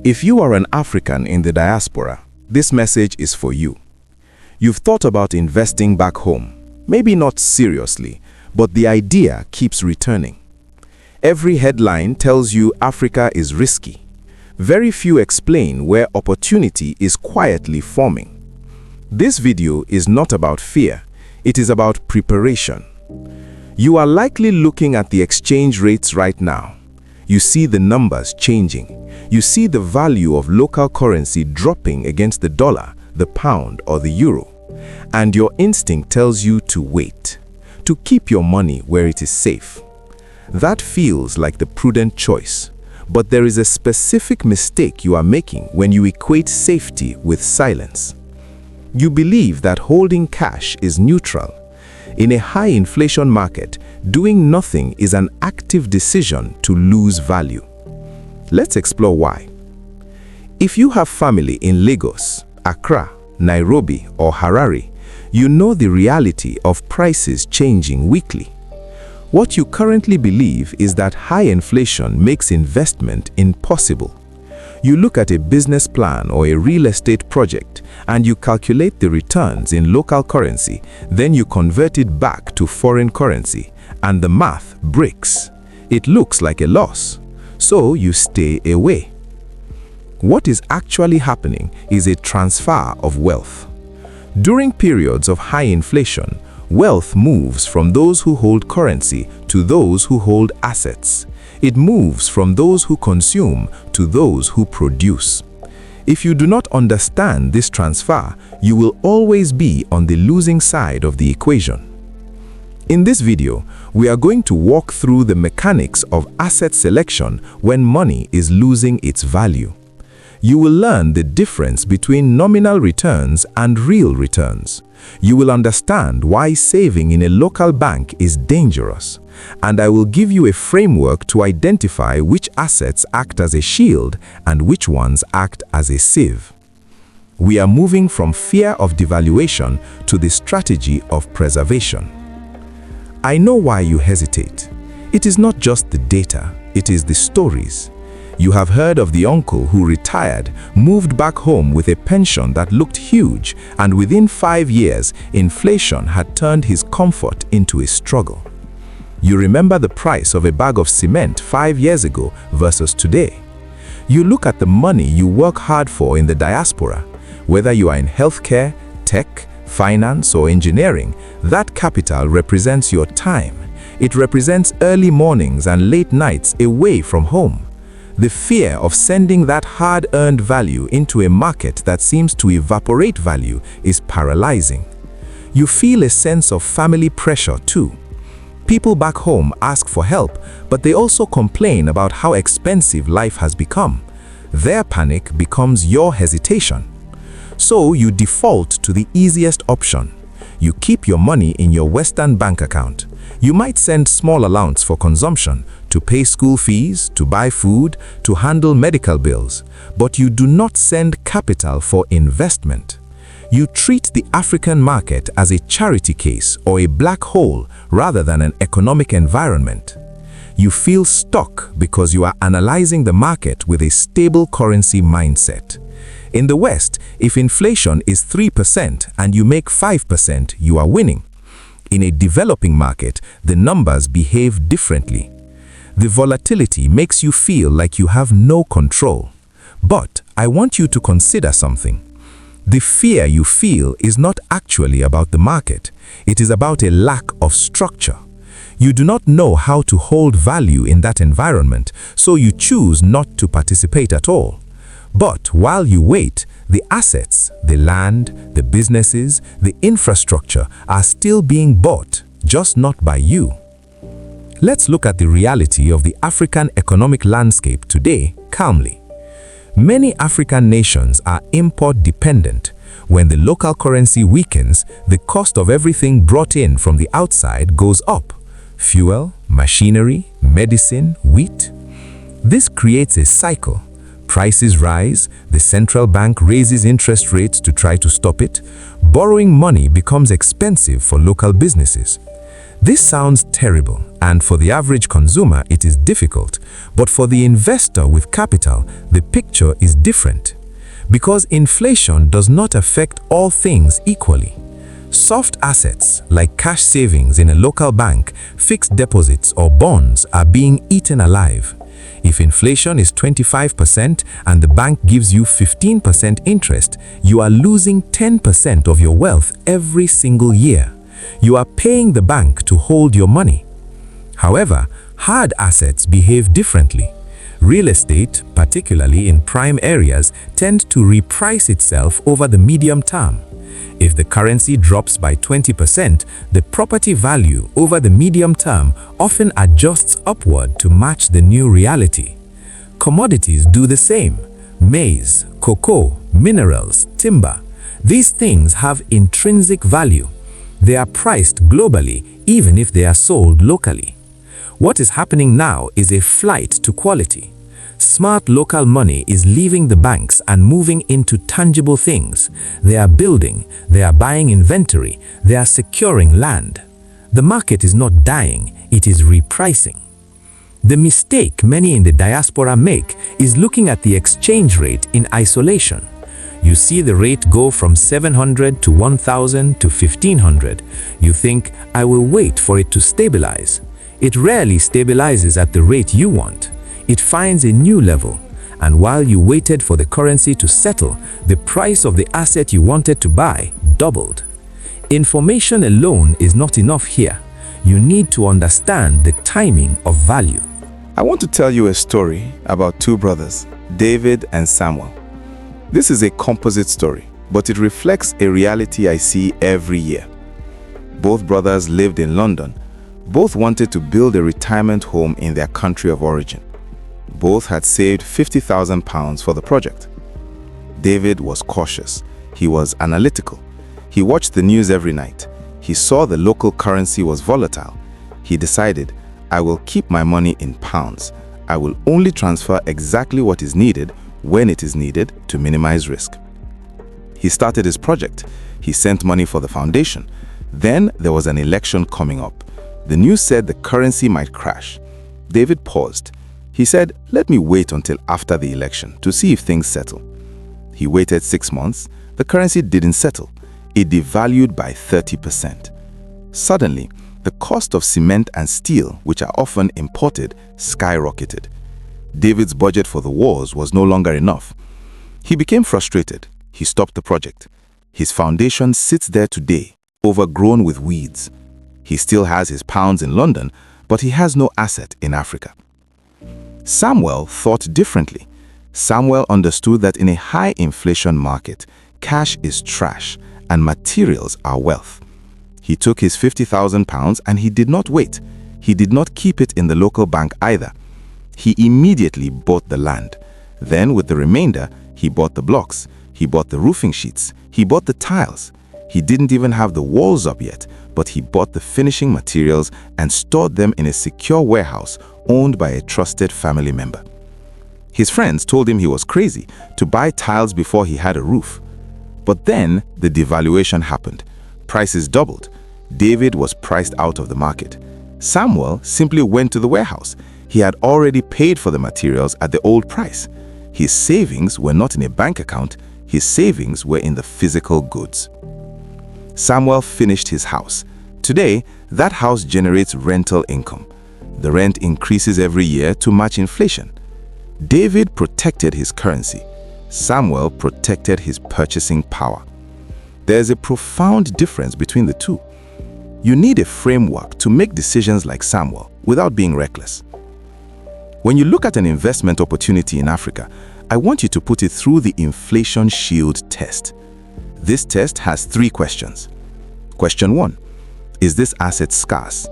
If you are an African in the diaspora, this message is for you. You've thought about investing back home, maybe not seriously, but the idea keeps returning. Every headline tells you Africa is risky. Very few explain where opportunity is quietly forming. This video is not about fear, it is about preparation. You are likely looking at the exchange rates right now. You see the numbers changing. You see the value of local currency dropping against the dollar, the pound, or the euro. And your instinct tells you to wait, to keep your money where it is safe. That feels like the prudent choice. But there is a specific mistake you are making when you equate safety with silence. You believe that holding cash is neutral. In a high inflation market, doing nothing is an active decision to lose value. Let's explore why. If you have family in Lagos, Accra, Nairobi, or Harare, you know the reality of prices changing weekly. What you currently believe is that high inflation makes investment impossible. You look at a business plan or a real estate project and you calculate the returns in local currency, then you convert it back to foreign currency, and the math breaks. It looks like a loss, so you stay away. What is actually happening is a transfer of wealth. During periods of high inflation, wealth moves from those who hold currency to those who hold assets. It moves from those who consume to those who produce. If you do not understand this transfer, you will always be on the losing side of the equation. In this video, we are going to walk through the mechanics of asset selection when money is losing its value. You will learn the difference between nominal returns and real returns. You will understand why saving in a local bank is dangerous. And I will give you a framework to identify which assets act as a shield and which ones act as a sieve. We are moving from fear of devaluation to the strategy of preservation. I know why you hesitate. It is not just the data, it is the stories. You have heard of the uncle who retired, moved back home with a pension that looked huge, and within 5 years, inflation had turned his comfort into a struggle. You remember the price of a bag of cement 5 years ago versus today. You look at the money you work hard for in the diaspora. Whether you are in healthcare, tech, finance, or engineering, that capital represents your time. It represents early mornings and late nights away from home. The fear of sending that hard-earned value into a market that seems to evaporate value is paralyzing. You feel a sense of family pressure too. People back home ask for help, but they also complain about how expensive life has become. Their panic becomes your hesitation. So you default to the easiest option. You keep your money in your Western bank account. You might send small amounts for consumption, to pay school fees, to buy food, to handle medical bills, but you do not send capital for investment. You treat the African market as a charity case or a black hole rather than an economic environment. You feel stuck because you are analyzing the market with a stable currency mindset. In the West, if inflation is 3% and you make 5%, you are winning. In a developing market, the numbers behave differently. The volatility makes you feel like you have no control. But I want you to consider something. The fear you feel is not actually about the market. It is about a lack of structure. You do not know how to hold value in that environment, so you choose not to participate at all. But while you wait, the assets, the land, the businesses, the infrastructure are still being bought, just not by you. Let's look at the reality of the African economic landscape today calmly. Many African nations are import-dependent. When the local currency weakens, the cost of everything brought in from the outside goes up. Fuel, machinery, medicine, wheat. This creates a cycle. Prices rise, the central bank raises interest rates to try to stop it. Borrowing money becomes expensive for local businesses. This sounds terrible, and for the average consumer it is difficult, but for the investor with capital, the picture is different. Because inflation does not affect all things equally. Soft assets like cash savings in a local bank, fixed deposits or bonds are being eaten alive. If inflation is 25% and the bank gives you 15% interest, you are losing 10% of your wealth every single year. You are paying the bank to hold your money. However, hard assets behave differently. Real estate, particularly in prime areas, tend to reprice itself over the medium term. If the currency drops by 20%, the property value over the medium term often adjusts upward to match the new reality. Commodities do the same. Maize, cocoa, minerals, timber. These things have intrinsic value. They are priced globally, even if they are sold locally. What is happening now is a flight to quality. Smart local money is leaving the banks and moving into tangible things. They are building, they are buying inventory, they are securing land. The market is not dying, it is repricing. The mistake many in the diaspora make is looking at the exchange rate in isolation. You see the rate go from 700 to 1,000 to 1,500. You think, I will wait for it to stabilize. It rarely stabilizes at the rate you want. It finds a new level, and while you waited for the currency to settle, the price of the asset you wanted to buy doubled. Information alone is not enough here. You need to understand the timing of value. I want to tell you a story about two brothers, David and Samuel. This is a composite story, but it reflects a reality I see every year. Both brothers lived in London. Both wanted to build a retirement home in their country of origin. Both had saved £50,000 for the project. David was cautious. He was analytical. He watched the news every night. He saw the local currency was volatile. He decided, I will keep my money in pounds. I will only transfer exactly what is needed when it is needed to minimize risk. He started his project. He sent money for the foundation. Then there was an election coming up. The news said the currency might crash. David paused. He said, let me wait until after the election to see if things settle. He waited 6 months. The currency didn't settle. It devalued by 30%. Suddenly, the cost of cement and steel, which are often imported, skyrocketed. David's budget for the wars was no longer enough. He became frustrated. He stopped the project. His foundation sits there today, overgrown with weeds. He still has his pounds in London, but he has no asset in Africa. Samuel thought differently. Samuel understood that in a high inflation market, cash is trash and materials are wealth. He took his £50,000 and he did not wait. He did not keep it in the local bank either. He immediately bought the land. Then with the remainder, he bought the blocks. He bought the roofing sheets. He bought the tiles. He didn't even have the walls up yet, but he bought the finishing materials and stored them in a secure warehouse owned by a trusted family member. His friends told him he was crazy to buy tiles before he had a roof. But then the devaluation happened. Prices doubled. David was priced out of the market. Samuel simply went to the warehouse. He had already paid for the materials at the old price. His savings were not in a bank account. His savings were in the physical goods. Samuel finished his house. Today, that house generates rental income. The rent increases every year to match inflation. David protected his currency. Samuel protected his purchasing power. There is a profound difference between the two. You need a framework to make decisions like Samuel without being reckless. When you look at an investment opportunity in Africa, I want you to put it through the inflation shield test. This test has 3 questions. Question 1. Is this asset scarce?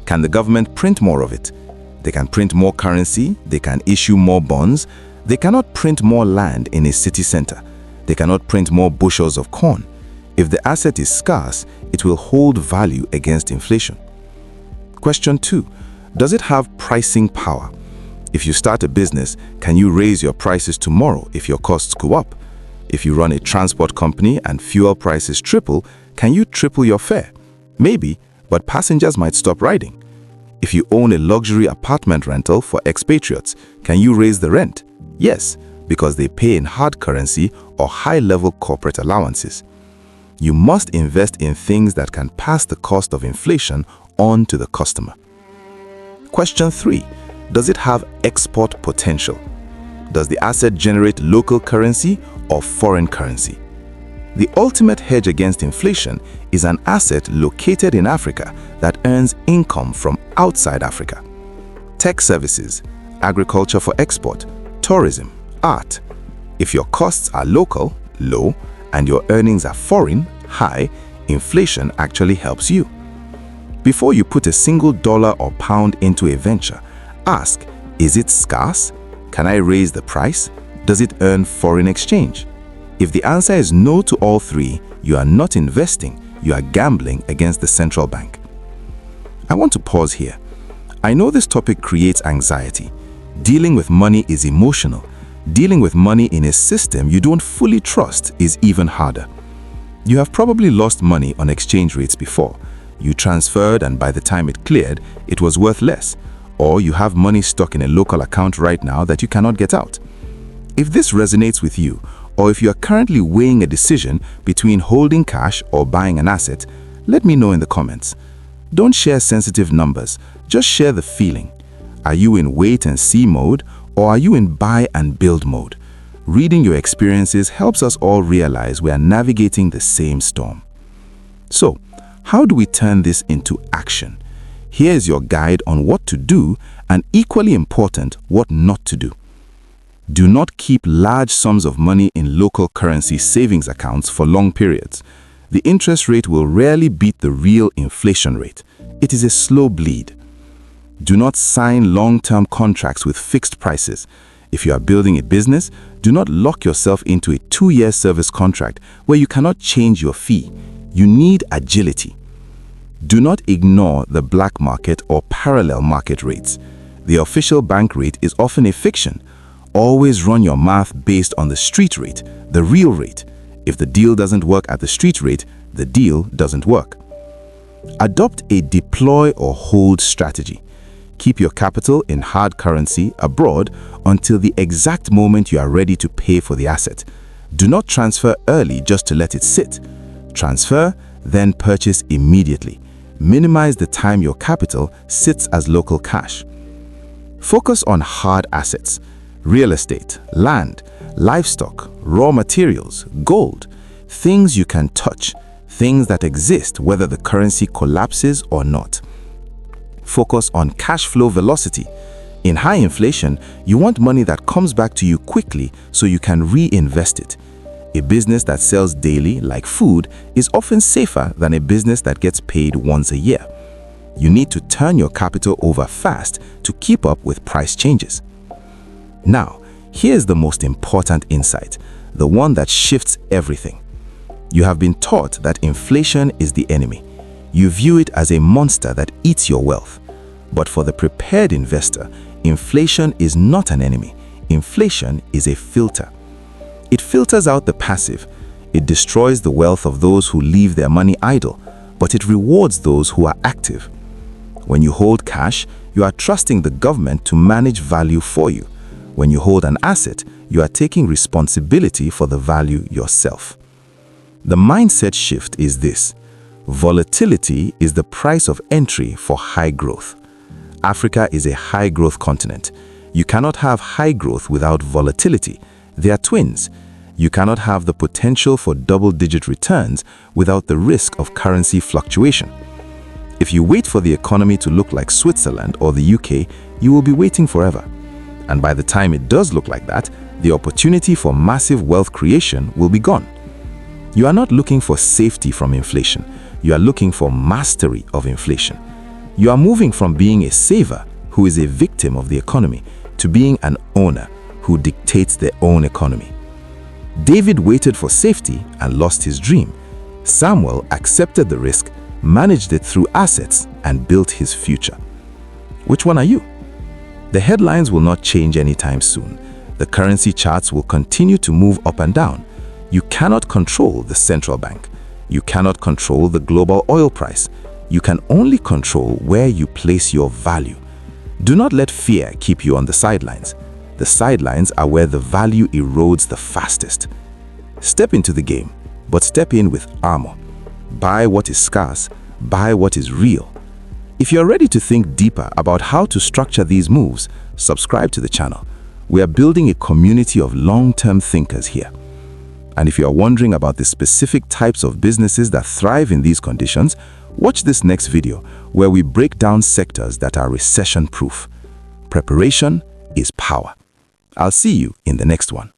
Can the government print more of it? They can print more currency, they can issue more bonds. They cannot print more land in a city center. They cannot print more bushels of corn. If the asset is scarce, it will hold value against inflation. Question 2. Does it have pricing power? If you start a business, can you raise your prices tomorrow if your costs go up? If you run a transport company and fuel prices triple, can you triple your fare? Maybe, but passengers might stop riding. If you own a luxury apartment rental for expatriates, can you raise the rent? Yes, because they pay in hard currency or high-level corporate allowances. You must invest in things that can pass the cost of inflation on to the customer. Question 3. Does it have export potential? Does the asset generate local currency or foreign currency? The ultimate hedge against inflation is an asset located in Africa that earns income from outside Africa. Tech services, agriculture for export, tourism, art. If your costs are local, low, and your earnings are foreign, high, inflation actually helps you. Before you put a single dollar or pound into a venture, ask, is it scarce? Can I raise the price? Does it earn foreign exchange? If the answer is no to all three, you are not investing, you are gambling against the central bank. I want to pause here. I know this topic creates anxiety. Dealing with money is emotional. Dealing with money in a system you don't fully trust is even harder. You have probably lost money on exchange rates before. You transferred and by the time it cleared, it was worth less. Or you have money stuck in a local account right now that you cannot get out. If this resonates with you, or if you are currently weighing a decision between holding cash or buying an asset, let me know in the comments. Don't share sensitive numbers, just share the feeling. Are you in wait and see mode, or are you in buy and build mode? Reading your experiences helps us all realize we are navigating the same storm. So, how do we turn this into action? Here is your guide on what to do and, equally important, what not to do. Do not keep large sums of money in local currency savings accounts for long periods. The interest rate will rarely beat the real inflation rate. It is a slow bleed. Do not sign long-term contracts with fixed prices. If you are building a business, do not lock yourself into a 2-year service contract where you cannot change your fee. You need agility. Do not ignore the black market or parallel market rates. The official bank rate is often a fiction. Always run your math based on the street rate, the real rate. If the deal doesn't work at the street rate, the deal doesn't work. Adopt a deploy or hold strategy. Keep your capital in hard currency abroad until the exact moment you are ready to pay for the asset. Do not transfer early just to let it sit. Transfer, then purchase immediately. Minimize the time your capital sits as local cash. Focus on hard assets. Real estate, land, livestock, raw materials, gold, things you can touch, things that exist whether the currency collapses or not. Focus on cash flow velocity. In high inflation, you want money that comes back to you quickly so you can reinvest it. A business that sells daily, like food, is often safer than a business that gets paid once a year. You need to turn your capital over fast to keep up with price changes. Now, here's the most important insight, the one that shifts everything. You have been taught that inflation is the enemy. You view it as a monster that eats your wealth. But for the prepared investor, inflation is not an enemy. Inflation is a filter. It filters out the passive. It destroys the wealth of those who leave their money idle, but it rewards those who are active. When you hold cash, you are trusting the government to manage value for you. When you hold an asset, you are taking responsibility for the value yourself. The mindset shift is this: volatility is the price of entry for high growth. Africa is a high growth continent. You cannot have high growth without volatility. They are twins. You cannot have the potential for double-digit returns without the risk of currency fluctuation. If you wait for the economy to look like Switzerland or the UK, you will be waiting forever. And by the time it does look like that, the opportunity for massive wealth creation will be gone. You are not looking for safety from inflation. You are looking for mastery of inflation. You are moving from being a saver who is a victim of the economy to being an owner who dictates their own economy. David waited for safety and lost his dream. Samuel accepted the risk, managed it through assets, and built his future. Which one are you? The headlines will not change anytime soon. The currency charts will continue to move up and down. You cannot control the central bank. You cannot control the global oil price. You can only control where you place your value. Do not let fear keep you on the sidelines. The sidelines are where the value erodes the fastest. Step into the game, but step in with armor. Buy what is scarce, buy what is real. If you're ready to think deeper about how to structure these moves, subscribe to the channel. We are building a community of long-term thinkers here. And if you are wondering about the specific types of businesses that thrive in these conditions, watch this next video where we break down sectors that are recession-proof. Preparation is power. I'll see you in the next one.